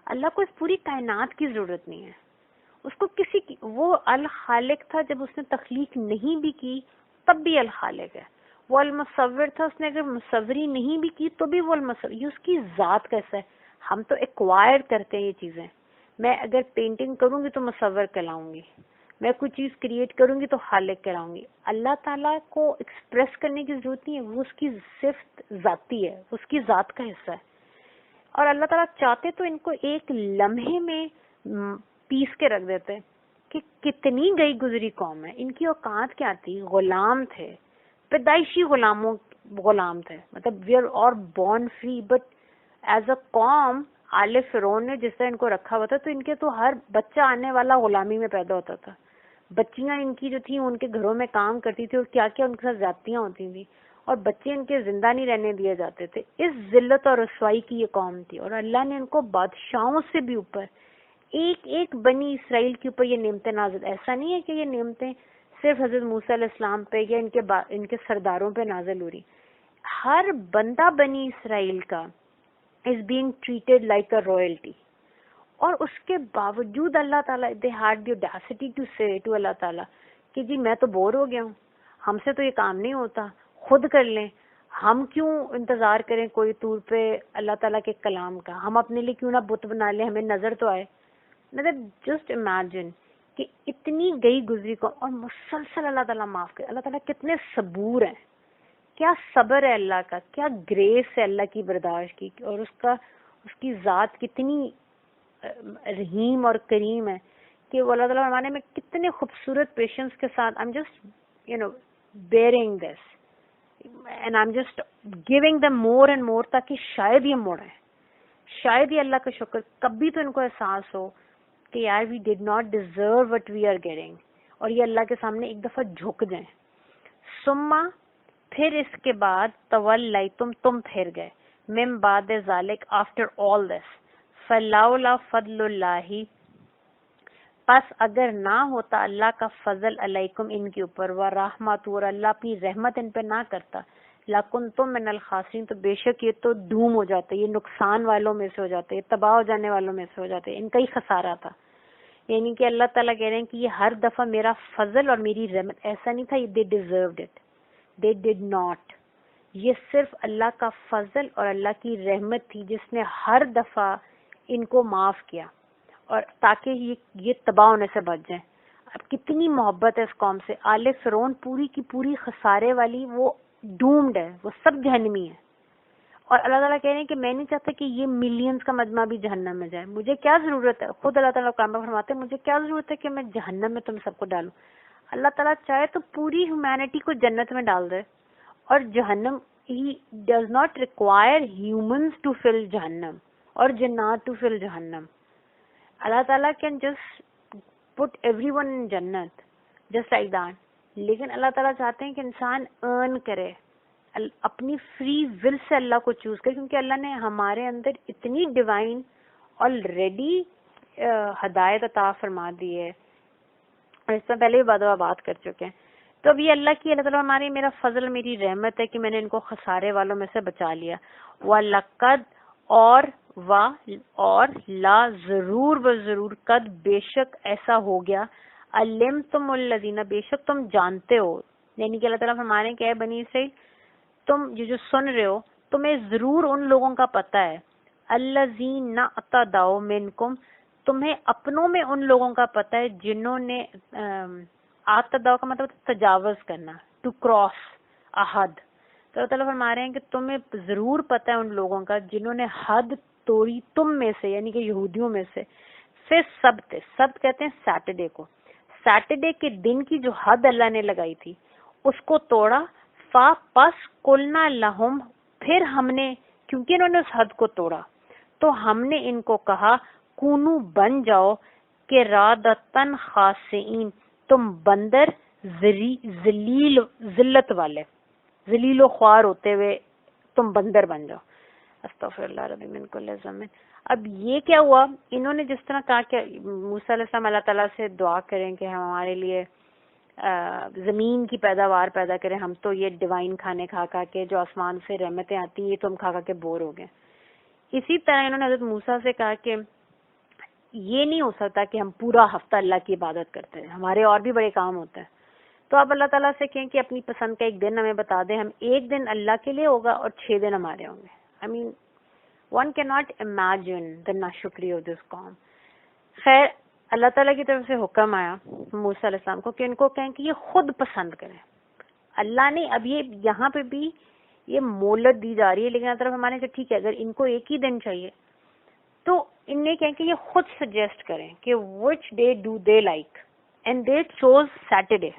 اللہ کو اس پوری کائنات کی ضرورت نہیں ہے، اس کو کسی کی، وہ الخالق تھا جب اس نے تخلیق نہیں بھی کی تب بھی الخالق ہے، وہ المصور تھا اس نے اگر مصوری نہیں بھی کی تو بھی وہ المصور، یہ اس کی ذات کیسا ہے. ہم تو ایکوائر کرتے ہیں یہ چیزیں، میں اگر پینٹنگ کروں گی تو مصور کہلاؤں گی، میں کوئی چیز کریٹ کروں گی تو خالق کہلاؤں گی. اللہ تعالیٰ کو ایکسپریس کرنے کی ضرورت نہیں ہے، وہ اس کی صفت ذاتی ہے، اس کی ذات کا حصہ ہے. اور اللہ تعالیٰ چاہتے تو ان کو ایک لمحے میں پیس کے رکھ دیتے کہ کتنی گئی گزری قوم ہے. ان کی اوقات کیا تھی؟ غلام تھے، پیدائشی غلام تھے، وی آر اور born free, but as a قوم آل فرعون نے جس طرح ان کو رکھا ہوا تھا تو ان کے تو ہر بچہ آنے والا غلامی میں پیدا ہوتا تھا. بچیاں ان کی جو تھیں ان کے گھروں میں کام کرتی تھی اور کیا کیا ان کے ساتھ زیادتیاں ہوتی تھیں، اور بچے ان کے زندہ نہیں رہنے دیے جاتے تھے. اس ذلت اور رسوائی کی یہ قوم تھی، اور اللہ نے ان کو بادشاہوں سے بھی اوپر ایک ایک بنی اسرائیل کے اوپر یہ نعمتیں نازل. ایسا نہیں ہے کہ یہ نعمتیں صرف حضرت موسیٰ علیہ السلام پہ یا ان کے سرداروں پہ نازل ہو رہی. ہر بندہ بنی اسرائیل کا is being treated like a royalty. اور اس کے باوجود اللہ تعالیٰ they had the audacity to say to اللہ تعالیٰ کہ جی میں تو بور ہو گیا ہوں، ہم سے تو یہ کام نہیں ہوتا، خود کر لیں، ہم کیوں انتظار کریں کوئی طور پہ اللہ تعالیٰ کے کلام کا، ہم اپنے لیے کیوں نہ بت بنا لیں، ہمیں نظر تو آئے. جسٹ امیجن کہ اتنی گئی گزری کو اور مسلسل اللہ تعالیٰ معاف کرے. اللہ تعالیٰ کتنے صبور ہیں، کیا صبر ہے اللہ کا, کیا گریس ہے اللہ کی برداشت کی, اور اس کی ذات کتنی رحیم اور کریم ہے کہ وہ اللہ تعالیٰ ہمارے میں کتنے خوبصورت پیشنس کے ساتھ I'm just bearing this and I'm just giving them more and more تاکہ شاید یہ موڑیں, شاید یہ اللہ کا شکر, کبھی تو ان کو احساس ہو کہ یار we did not deserve what we are getting, اور یہ اللہ کے سامنے ایک دفعہ جھک جائیں. ثم پھر اس کے بعد تولیتم تم پھر گئے, من بعد ذالک after all this, فلولا فضل اللہ پس اگر نہ ہوتا اللہ کا فضل علیکم ان کے اوپر, ورحمت اور اللہ اپنی رحمت ان پہ نہ کرتا, لکنتم من الخاسرین تو بے شک یہ تو ڈوم ہو جاتے, یہ نقصان والوں میں سے ہو جاتے, یہ تباہ ہو جانے والوں میں سے ہو جاتے, ان کا ہی خسارہ تھا. یعنی کہ اللہ تعالیٰ کہہ رہے ہیں کہ یہ ہر دفعہ میرا فضل اور میری رحمت, ایسا نہیں تھا they deserved it, they did not, یہ صرف اللہ کا فضل اور اللہ کی رحمت تھی جس نے ہر دفعہ ان کو معاف کیا, اور تاکہ یہ تباہ ہونے سے بچ جائیں. اب کتنی محبت ہے اس قوم سے. آل فرعون پوری کی پوری خسارے والی, وہ ڈومڈ ہے, وہ سب جہنمی ہے. اور اللہ تعالیٰ کہہ رہے ہیں کہ میں نہیں چاہتا کہ یہ ملینز کا مجمع بھی جہنم میں جائے, مجھے کیا ضرورت ہے, خود اللہ تعالیٰ قرآن میں فرماتے ہیں مجھے کیا ضرورت ہے کہ میں جہنم میں تم سب کو ڈالوں. اللہ تعالیٰ چاہے تو پوری ہیومینٹی کو جنت میں ڈال دے, اور جہنم ہی does not require humans to fill جہنم اور جنات ٹو فل جہنم. اللہ تعالیٰ can just put everyone in جنت جسٹ لائک دیٹ, لیکن اللہ تعالیٰ چاہتے ہیں کہ انسان ارن کرے, اپنی فری ول سے اللہ کو چوز کرے, کیونکہ اللہ نے ہمارے اندر اتنی ڈیوائن آلریڈی ہدایت عطا فرما دی ہے, اور اس سے پہلے بھی بات کر چکے ہیں. تو اب یہ اللہ تعالیٰ ہماری میرا فضل میری رحمت ہے کہ میں نے ان کو خسارے والوں میں سے بچا لیا. وَلَقَدْ اور لا ضرور و ضرور قد بے شک ایسا ہو گیا, علمتم الذین بے شک تم جانتے ہو, یعنی کہ اللہ تعالیٰ فرمانے کہ اے بنی اسرائیل تم جو سن رہے ہو تمہیں ضرور ان لوگوں کا پتہ ہے, الذین اعتدوا منکم تمہیں اپنوں میں ان لوگوں کا پتہ ہے جنہوں نے اعتداء کا مطلب تجاوز کرنا, ٹو کراس احد. تو اللہ تعالیٰ فرما رہے ہیں کہ تمہیں ضرور پتہ ہے ان لوگوں کا جنہوں نے حد توڑی تم میں سے, یعنی کہ یہودیوں میں سے. پھر سبت کہتے ہیں سیٹرڈے کو, سیٹرڈے کے دن کی جو حد اللہ نے لگائی تھی اس کو توڑا. پس قلنا لہم پھر ہم نے, کیونکہ انہوں نے اس حد کو توڑا تو ہم نے ان کو کہا کونو بن جاؤ قرادۃ خاسئین, تم بندر ذلت والے, ذلیل و خوار ہوتے ہوئے تم بندر بن جاؤ. استغفر اللہ ربی من کل ذنب. اب یہ کیا ہوا, انہوں نے جس طرح کہا کہ موسیٰ علیہ السلام اللہ تعالیٰ سے دعا کریں کہ ہمارے لیے زمین کی پیداوار پیدا کریں, ہم تو یہ ڈیوائن کھانے کھا کھا کے جو آسمان سے رحمتیں آتی ہیں یہ تو ہم کھا کھا کے بور ہو گئے. اسی طرح انہوں نے حضرت موسیٰ سے کہا کہ یہ نہیں ہو سکتا کہ ہم پورا ہفتہ اللہ کی عبادت کرتے ہیں, ہمارے اور بھی بڑے کام ہوتے ہیں. تو آپ اللہ تعالیٰ سے کہیں کہ اپنی پسند کا ایک دن ہمیں بتا دیں, ہم ایک دن اللہ کے لیے ہوگا اور 6 دن ہمارے ہوں گے. I mean, one cannot imagine the ناشکری of this قوم. خیر اللہ تعالیٰ کی طرف سے حکم آیا موسیٰ علیہ السلام کو کہ ان کو کہیں کہ یہ خود پسند کریں. اللہ نے اب یہ یہاں پہ بھی یہ مہلت دی جا رہی ہے, لیکن اللہ تعالیٰ ہمارے کہ ٹھیک ہے اگر ان کو ایک ہی دن چاہیے تو ان نے کہیں کہ یہ خود سجیسٹ کریں کہ which day do they like, and they chose Saturday.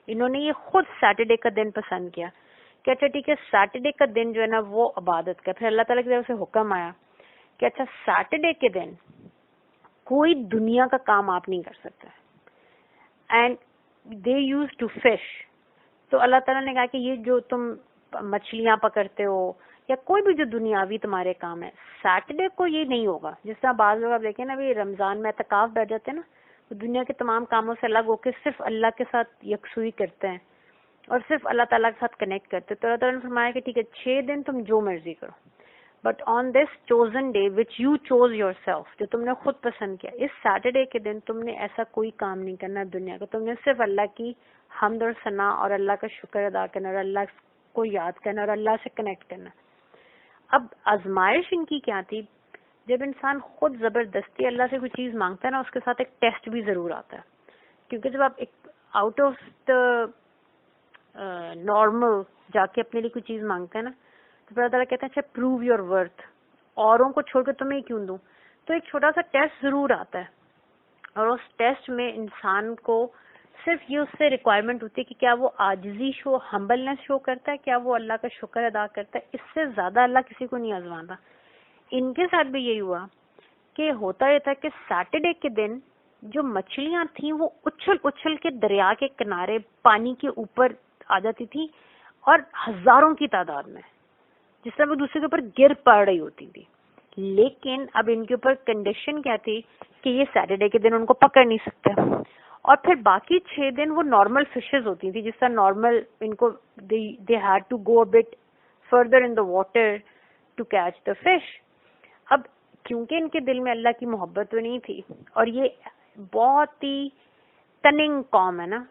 انہوں نے یہ خود سیٹرڈے کا دن پسند کیا کہ اچھا ٹھیک ہے سیٹرڈے کا دن جو ہے نا وہ عبادت کا. پھر اللہ تعالیٰ کی طرف سے حکم آیا کہ اچھا سیٹرڈے کے دن کوئی دنیا کا کام آپ نہیں کر سکتا. And they used to fish. تو اللہ تعالیٰ نے کہا کہ یہ جو تم مچھلیاں پکڑتے ہو یا کوئی بھی جو دنیاوی تمہارے کام ہے سیٹرڈے کو یہ نہیں ہوگا. جس طرح بعض لوگ آپ دیکھیں نا ابھی رمضان میں اعتکاف بیٹھ جاتے ہیں نا, دنیا کے تمام کاموں سے الگ ہو کے صرف اللہ کے ساتھ یکسوئی کرتے ہیں اور صرف اللہ تعالیٰ کے ساتھ کنیکٹ کرتے. تو اللہ تعالیٰ نے فرمایا کہ ٹھیک ہے 6 دن تم جو مرضی کرو, but on this chosen day which you choose your self, جو تم نے خود پسند کیا, اس سیٹرڈے کے دن تم نے ایسا کوئی کام نہیں کرنا دنیا کا. تم نے صرف اللہ کی حمد اور ثنا اور اللہ کا شکر ادا کرنا اور اللہ کو یاد کرنا اور اللہ سے کنیکٹ کرنا. اب آزمائش ان کی کیا تھی, جب انسان خود زبردستی اللہ سے کوئی چیز مانگتا ہے نا اس کے ساتھ ایک ٹیسٹ بھی ضرور آتا ہے. کیونکہ جب آپ ایک آؤٹ آف دا نارمل جا کے اپنے لیے کوئی چیز مانگتا ہے نا تو اللہ تعالیٰ کہتے ہیں اچھا پروو یور ورتھ، اوروں کو چھوڑ کے تمہیں کیوں دوں. تو ایک چھوٹا سا ٹیسٹ ضرور آتا ہے اور اس ٹیسٹ میں انسان کو صرف یہ اس سے ریکوائرمنٹ ہوتی ہے کہ کیا وہ عاجزی شو، ہمبلنس شو کرتا ہے، کیا وہ اللہ کا شکر ادا کرتا ہے. اس سے زیادہ اللہ کسی کو نہیں آزماتا. ان کے ساتھ بھی یہی ہوا کہ ہوتا یہ تھا کہ سیٹرڈے کے دن جو مچھلیاں تھیں وہ اچھل اچھل کے دریا کے کنارے پانی کے اوپر آ جاتی تھی اور ہزاروں کی تعداد میں، جس طرح وہ دوسرے کے اوپر گر پڑ رہی ہوتی تھی. لیکن اب ان کے اوپر کنڈیشن کیا تھی کہ یہ سیٹرڈے کے دن ان کو پکڑ نہیں سکتے، اور پھر باقی 6 دن وہ نارمل فشز ہوتی تھی، جس طرح نارمل ان کو they had to go but further in the water to catch the fish. اب کیونکہ ان کے دل میں اللہ کی محبت تو نہیں تھی، اور یہ بہت ہی کننگ قوم ہے نا،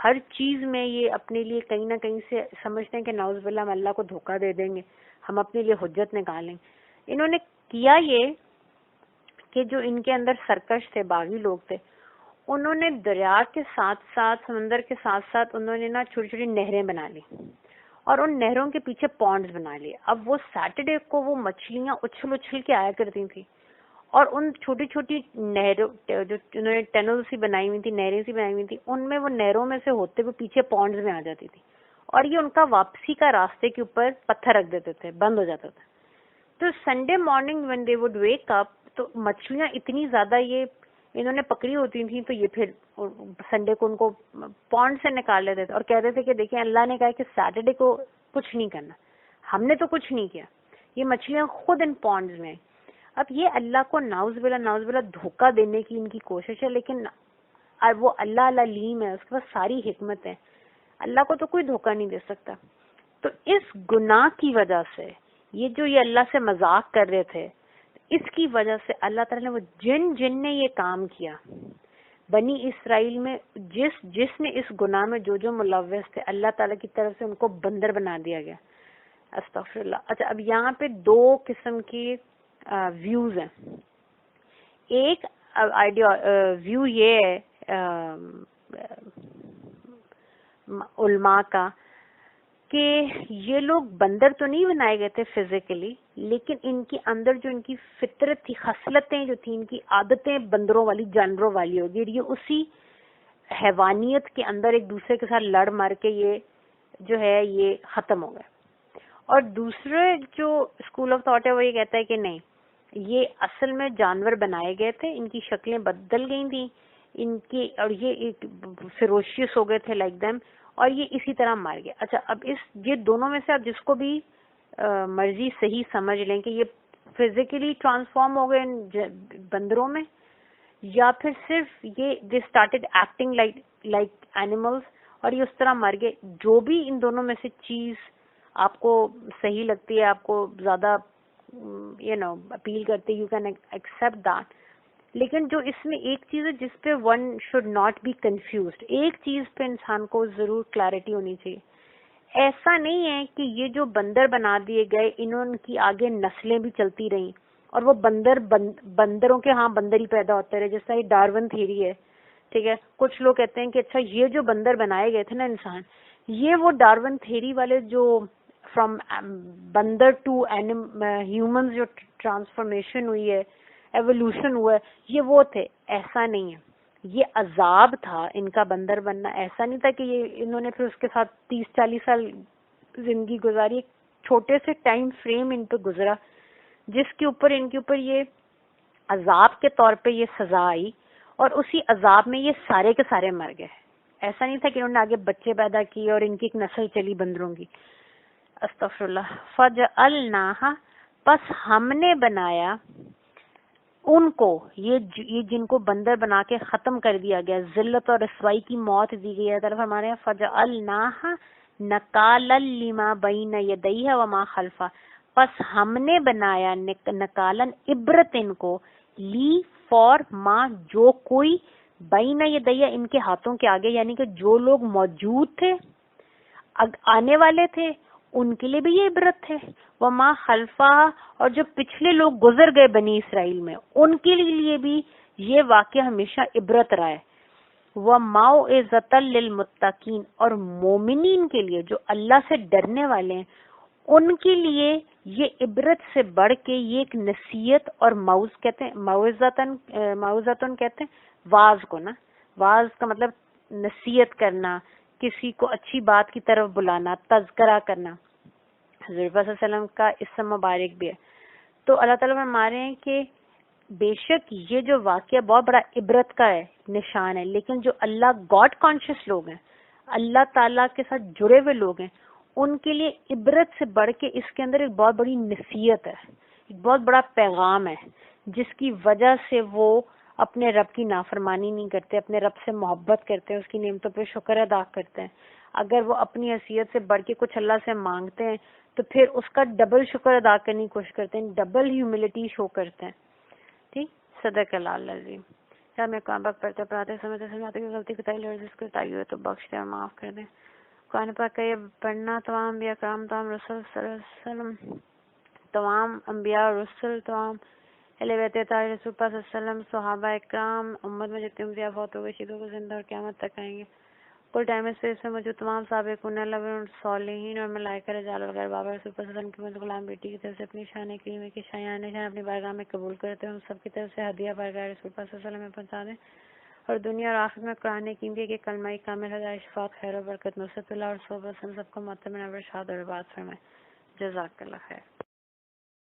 ہر چیز میں یہ اپنے لیے کہیں نہ کہیں سے سمجھتے ہیں کہ نعوذ باللہ ہم اللہ کو دھوکہ دے دیں گے، ہم اپنے لیے حجت نکالیں. انہوں نے کیا یہ کہ جو ان کے اندر سرکش تھے، باغی لوگ تھے، انہوں نے دریا کے ساتھ ساتھ، سمندر کے ساتھ ساتھ انہوں نے نا چھوٹی چھوٹی نہریں بنا لی اور ان نہروں کے پیچھے پونڈز بنا لیے. اب وہ سیٹرڈے کو وہ مچھلیاں اچھل اچھل کے آیا کرتی تھیں اور ان چھوٹی چھوٹی نہروں جو انہوں نے ٹنل سی بنائی ہوئی تھی، نہریں سی بنائی ہوئی تھی، ان میں وہ نہروں میں سے ہوتے ہوئے پیچھے پونڈز میں آ جاتی تھی اور یہ ان کا واپسی کا راستے کے اوپر پتھر رکھ دیتے تھے، بند ہو جاتا تھا. تو Sunday morning when they would wake up تو مچھلیاں اتنی زیادہ یہ انہوں نے پکڑی ہوتی تھیں تو یہ پھر سنڈے کو ان کو پونڈ سے نکال لیتے تھے اور کہتے تھے کہ دیکھیں اللہ نے کہا کہ سیٹرڈے کو کچھ نہیں کرنا، ہم نے تو کچھ نہیں کیا، یہ مچھلیاں خود ان پونڈز میں. اب یہ اللہ کو نعوذ باللہ دھوکہ دینے کی ان کی کوشش ہے، لیکن وہ اللہ علیم ہے، اس کے پاس ساری حکمت ہے، اللہ کو تو کوئی دھوکہ نہیں دے سکتا. تو اس گناہ کی وجہ سے یہ اللہ سے مذاق کر رہے تھے، اس کی وجہ سے اللہ تعالیٰ نے وہ جن نے یہ کام کیا بنی اسرائیل میں، جس نے اس گناہ میں جو ملوث تھے، اللہ تعالیٰ کی طرف سے ان کو بندر بنا دیا گیا. استغفر اللہ. اچھا اب یہاں پہ 2 قسم کی ویوز ہیں. ایک ویو یہ ہے علماء کا کہ یہ لوگ بندر تو نہیں بنائے گئے تھے فزیکلی، لیکن ان کے اندر جو ان کی فطرت تھی، خصلتیں جو تھیں، ان کی عادتیں بندروں والی، جانوروں والی ہوگی، اور یہ اسی حیوانیت کے اندر ایک دوسرے کے ساتھ لڑ مر کے یہ جو ہے یہ ختم ہو گئے. اور دوسرے جو اسکول آف تھاٹ ہے وہ یہ کہتا ہے کہ نہیں، یہ اصل میں جانور بنائے گئے تھے، ان کی شکلیں بدل گئی تھیں ان کی، اور یہ فیروشیس ہو گئے تھے لائک دیم، اور یہ اسی طرح مر گئے. اچھا اب یہ دونوں میں سے آپ جس کو بھی مرضی صحیح سمجھ لیں کہ یہ فزیکلی ٹرانسفارم ہو گئے بندروں میں، یا پھر صرف یہ they started acting like animals اور یہ اس طرح مر گئے. جو بھی ان دونوں میں سے چیز آپ کو صحیح لگتی ہے، آپ کو زیادہ اپیل کرتے، یو کین ایکسپٹ دیٹ. لیکن جو اس میں ایک چیز ہے جس پہ one should not be confused, ایک چیز پہ انسان کو ضرور کلیئرٹی ہونی چاہیے. ایسا نہیں ہے کہ یہ جو بندر بنا دیے گئے انہوں کی آگے نسلیں بھی چلتی رہیں اور وہ بندروں کے ہاں بندر ہی پیدا ہوتے رہے، جیسا یہ ڈارون تھیوری ہے. ٹھیک ہے، کچھ لوگ کہتے ہیں کہ اچھا یہ جو بندر بنائے گئے تھے نا انسان، یہ وہ ڈارون تھیوری والے جو فرام بندر ٹو ہیومنز جو ٹرانسفارمیشن ہوئی ہے، ایوولوشن ہوا ہے، یہ وہ تھے. ایسا نہیں ہے، یہ عذاب تھا ان کا بندر بننا. ایسا نہیں تھا کہ یہ انہوں نے پھر اس کے ساتھ 30-40 سال زندگی گزاری. ایک چھوٹے سے ٹائم فریم ان پہ گزرا جس کے اوپر ان کے اوپر یہ عذاب کے طور پہ یہ سزا آئی، اور اسی عذاب میں یہ سارے کے سارے مر گئے. ایسا نہیں تھا کہ انہوں نے آگے بچے پیدا کیے اور ان کی ایک نسل چلی بندروں کی. استغفر اللہ. فجعلناہا، پس ہم نے بنایا ان کو، یہ جن کو بندر بنا کے ختم کر دیا گیا، ذلت اور رسوائی کی موت دی گئی ہے. طرف ہمارے یہاں فجعلناہا نکالا لما بین یدیہا وما خلفا، پس ہم نے بنایا نکالن عبرت ان کو، لی فار ما جو کوئی بین یدیہا ان کے ہاتھوں کے آگے، یعنی کہ جو لوگ موجود تھے آنے والے تھے ان کے لیے بھی یہ عبرت ہے، وما خلفا، اور جو پچھلے لوگ گزر گئے بنی اسرائیل میں ان کے لیے بھی یہ واقعہ ہمیشہ عبرت رہا ہے. وَمَوْعِظَةً لِّلْمُتَّقِينَ، اور مومنین کے لیے جو اللہ سے ڈرنے والے ہیں ان کے لیے یہ عبرت سے بڑھ کے یہ ایک نصیحت اور موعظ کہتے ہیں، موعظتن کہتے ہیں واز کو نا، واز کا مطلب نصیحت کرنا، کسی کو اچھی بات کی طرف بلانا، تذکرہ کرنا، حضور صلی اللہ علیہ وسلم کا اسم مبارک بھی ہے۔ تو اللہ تعالیٰ فرما رہے ہیں کہ بے شک یہ جو واقعہ بہت بڑا عبرت کا ہے، نشان ہے، لیکن جو اللہ گاڈ کانشیس لوگ ہیں، اللہ تعالیٰ کے ساتھ جڑے ہوئے لوگ ہیں، ان کے لیے عبرت سے بڑھ کے اس کے اندر ایک بہت بڑی نصیحت ہے، ایک بہت بڑا پیغام ہے، جس کی وجہ سے وہ اپنے رب کی نافرمانی نہیں کرتے، اپنے رب سے محبت کرتے ہیں، اس کی نعمتوں پہ شکر ادا کرتے ہیں۔ اگر وہ اپنی حیثیت سے بڑھ کے کچھ اللہ سے مانگتے ہیں تو پھر اس کا ڈبل شکر ادا کرنے کی کوشش کرتے ہیں، ڈبل ہیوملٹی شو کرتے ہیں۔ ٹھیک، صدق اللہ العظیم۔ کیا میں قرآن پاک پڑھتے پڑھاتے سمجھتے کی غلطی کوتاہی لرزش کوتاہی ہوئے تو بخش دے اور معاف کر دیں۔ قرآن پاک کا یہ پڑھنا تمام انبیاء کرام، تمام رسول صلی اللہ علیہ وسلم، تمام انبیاء اور رسول، تمام اہل بیت طاہرین رسول پاک صلی اللہ علیہ وسلم، صحابہ اکرام، امت میں جتنے انبیاء فوت ہو گئے، شہیدوں کو زندہ اور قیامت تک آئیں گے، کل ٹائم اسپیس میں موجود تمام سابقون اللہ صالحین اور ملائکہ رجال وغیرہ بابا رسول صلی اللہ علیہ وسلم کی مدد غلام بیٹی کی طرف سے اپنی شان کریمہ کی شایان نشان اپنی بارگاہ میں قبول کرتے ہیں، ہم سب کی طرف سے ہدیہ بارگاہ رسول صلی اللہ علیہ وسلم میں پہنچا دیں، اور دنیا اور آخرت میں قرآن حکیم کے کلمہ کامل ہدایت شفاعت خیر و برکت نصرت اللہ اور صحبت ہم سب کو معتمد اور ارشاد اور بات فرمائے۔ جزاک اللہ خیر۔